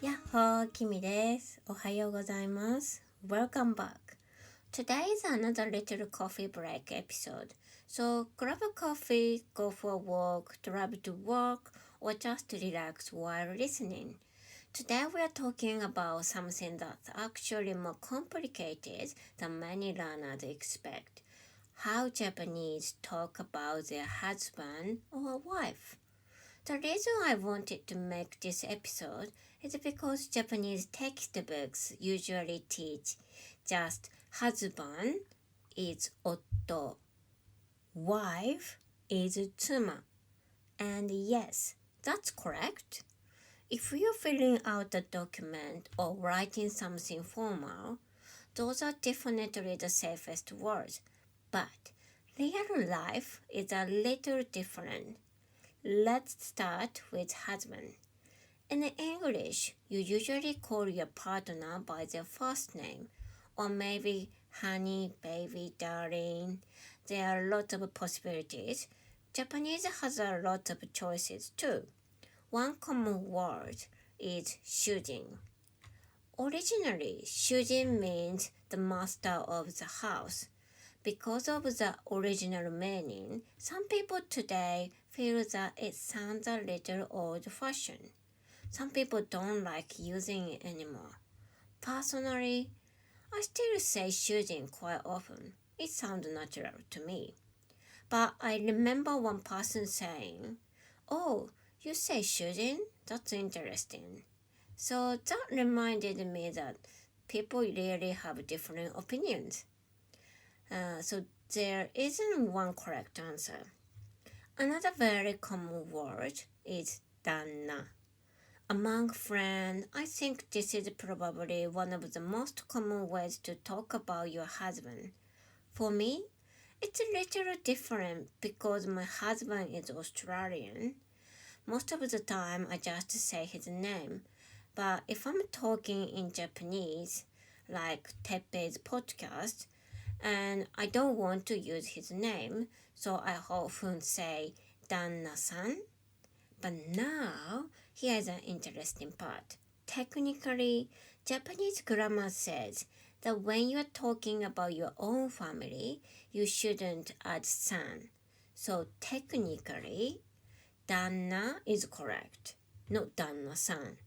やっほー、Kimi です。おはようございます。Welcome back. Today is another little coffee break episode. So grab a coffee, go for a walk, drive to work, or just relax while listening. Today we are talking about something that's actually more complicated than many learners expect. How Japanese talk about their husband or wife.The reason I wanted to make this episode is because Japanese textbooks usually teach just husband is otto, wife is tsuma. And yes, that's correct. If you're filling out a document or writing something formal, those are definitely the safest words. But real life is a little different.Let's start with husband. In English, you usually call your partner by their first name, or maybe honey, baby, darling. There are a lot of possibilities. Japanese has a lot of choices too. One common word is shujin. Originally, shujin means the master of the house.Because of the original meaning, some people today feel that it sounds a little old-fashioned. Some people don't like using it anymore. Personally, I still say shujin quite often. It sounds natural to me. But I remember one person saying, "Oh, you say shujin? That's interesting." So that reminded me that people really have different opinions.So there isn't one correct answer. Another very common word is danna. Among friends, I think this is probably one of the most common ways to talk about your husband. For me, it's a little different because my husband is Australian. Most of the time, I just say his name. But if I'm talking in Japanese, like Teppei's podcast,And I don't want to use his name, so I often say danna-san. But now, here's an interesting part. Technically, Japanese grammar says that when you're talking about your own family, you shouldn't add san. So technically, danna is correct, not danna-san.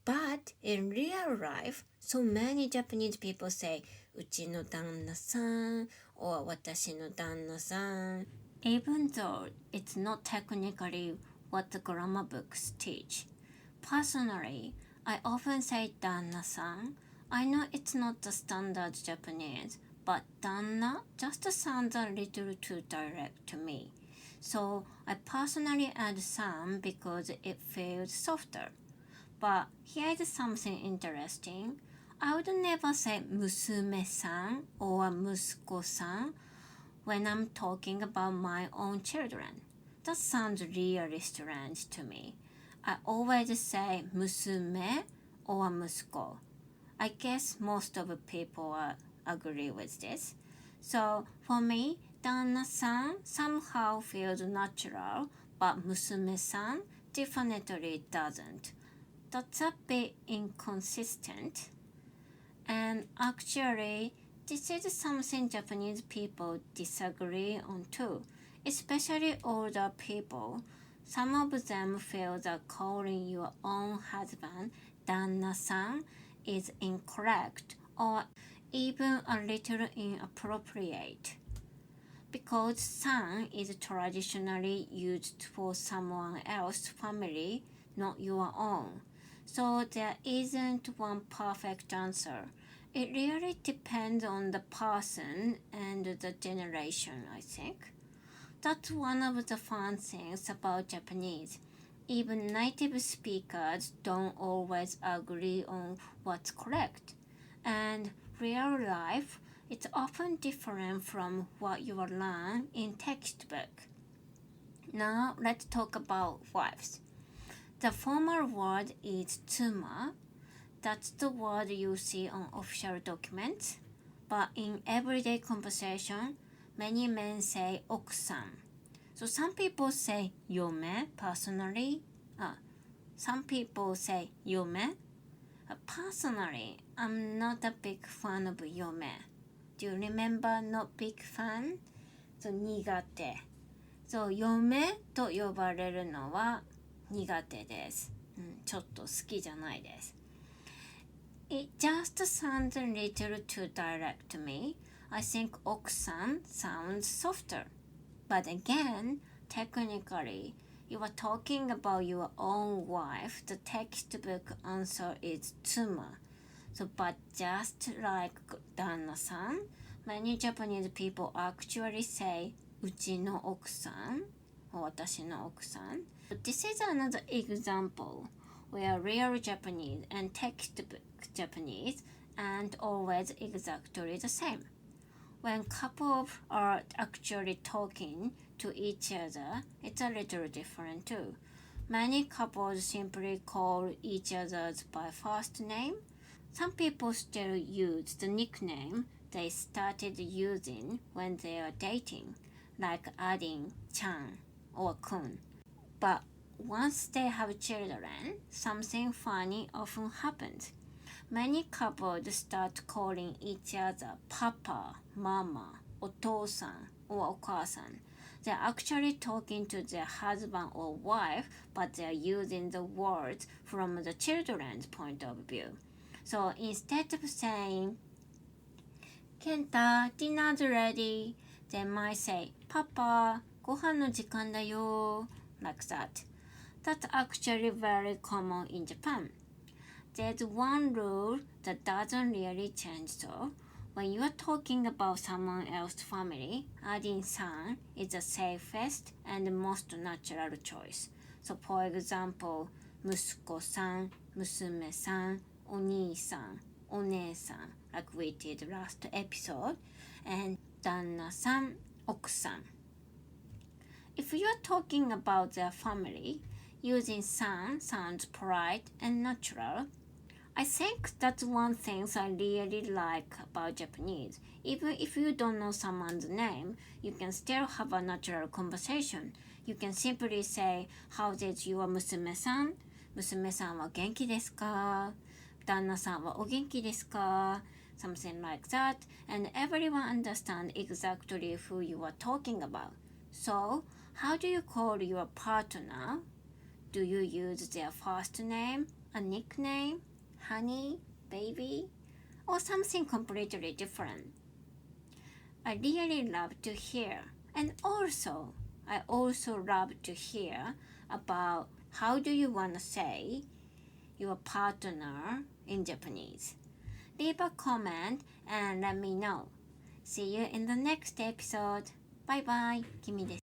But in real life, so many Japanese people say うちの旦那さん or 私の旦那さん even though it's not technically what the grammar books teach. Personally, I often say 旦那さん. I know it's not the standard Japanese, but 旦那 just sounds a little too direct to me. So I personally add さん because it feels softer.But here is something interesting. I would never say 娘さん or 息子さん when I'm talking about my own children. That sounds really strange to me. I always say 娘 or 息子. I guess most of people agree with this. So for me, 旦那さん somehow feels natural, but 娘さん definitely doesn't.That's a bit inconsistent. And actually, this is something Japanese people disagree on too, especially older people. Some of them feel that calling your own husband danna-san is incorrect or even a little inappropriate. Because san is traditionally used for someone else's family, not your own.So there isn't one perfect answer. It really depends on the person and the generation, I think. That's one of the fun things about Japanese. Even native speakers don't always agree on what's correct. And real life, it's often different from what you learn in textbook. Now let's talk about wives.The formal word is tsuma. That's the word you see on official documents. But in everyday conversation, many men say okusan. So some people say yome personally. Some people say yome Personally, I'm not a big fan of yome. Do you remember not big fan? そう、苦手。そう、嫁と呼ばれるのは苦手です。ちょっと好きじゃないです。It just sounds a little too direct to me. I think 奥さん sounds softer. But again, technically, you are talking about your own wife. The textbook answer is tsuma. So, but just like danna-san, many Japanese people actually say うちの奥さん or 私の奥さん. This is another example where real Japanese and textbook Japanese aren't always exactly the same. When couples are actually talking to each other, it's a little different too. Many couples simply call each other by first name. Some people still use the nickname they started using when they are dating, like adding chan or kun. But once they have children, something funny often happens. Many couples start calling each other papa, mama, おとうさん or おかあさん. They're actually talking to their husband or wife, but they're using the words from the children's point of view. So instead of saying, Kenta, dinner's ready, they might say, Papa, ご飯の時間だよ, like that. That's actually very common in Japan. There's one rule that doesn't really change though. When you are talking about someone else's family, adding san is the safest and most natural choice. So for example, 息子さん、娘さん、お兄さん、お姉さん like we did last episode, and 旦那さん、奥さん. If you are talking about their family, using san sounds polite and natural. I think that's one thing I really like about Japanese. Even if you don't know someone's name, you can still have a natural conversation. You can simply say, How is your 娘さん? 娘さんは元気ですか? 旦那さんはお元気ですか? Something like that, and everyone understands exactly who you are talking about. So, how do you call your partner? Do you use their first name, a nickname, honey, baby, or something completely different? I really love to hear, and I also love to hear about how do you want to say your partner in Japanese. Leave a comment and let me know. See you in the next episode. Bye bye. Kimi です。